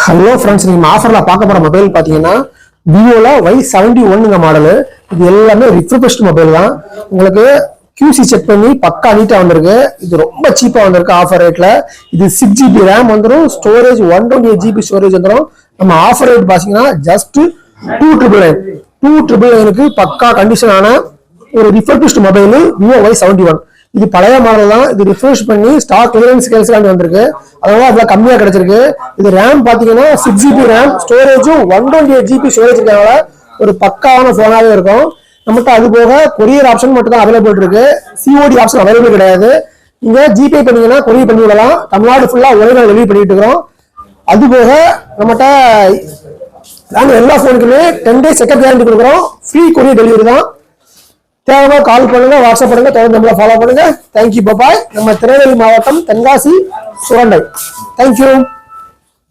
Hello friends, நீங்க ஆஃபர்ல பார்க்க போற மொபைல் பாத்தீங்கன்னா விவோல Y71 மாடல். இது எல்லாமே ரிஃப்ரெஷ்ட் மொபைல் தான். உங்களுக்கு QC செக் பண்ணி பக்கா நீட்டா வந்திருக்கு. இது ரொம்ப சீப்பா வந்திருக்கு ஆஃபர் ரேட்ல. இது 6GB ரேம் வந்துடும், ஸ்டோரேஜ் 128GB ஸ்டோரேஜ் வந்துடும். நம்ம ஆஃபர் ரேட் பாத்தீங்கன்னா ஜஸ்ட் 299 பக்கா கண்டிஷனான ஒரு ரிஃப்ரெஷ்ட் மொபைல் விவோ Y71. இது பழைய மாடல் தான். இது ரிஃப்ரெஷ் பண்ணி ஸ்டாக் கிளியரன்ஸ் கேன்சல் வந்திருக்கு. அதனால அதுல கம்மியா கிடைச்சிருக்கு. இது ரேம் பாத்தீங்கன்னா 6GB ரேம், ஸ்டோரேஜும் 128GB ஸ்டோரேஜ் இருக்கனால ஒரு பக்காவான போனாவே இருக்கும். நம்மகிட்ட அது போக கொரியர் ஆப்ஷன் மட்டும் தான் அவைலபிள் இருக்கு. COD ஆப்ஷன் அவைலபிள் கிடையாது. நீங்க ஜிபே பண்ணீங்கன்னா கொரியர் பண்ணி விடலாம். தமிழ்நாடு ஃபுல்லா ஒரே நாள் டெலிவரி பண்ணிட்டு இருக்கிறோம். அது போக நம்மகிட்ட நாங்க எல்லா போனுக்குமே 10 days செகண்ட் கேரண்டி கொடுக்குறோம். ஃப்ரீ கொரியர் டெலிவரி தான். தேவைன்னா கால் பண்ணுங்க, வாட்ஸ்அப் பண்ணுங்க, தொடர்ந்து நம்மள ஃபாலோ பண்ணுங்க. தேங்க்யூ, பாய். நம்ம திருநெல்வேலி மாவட்டம் தென்காசி சுரண்டை. தேங்க்யூ.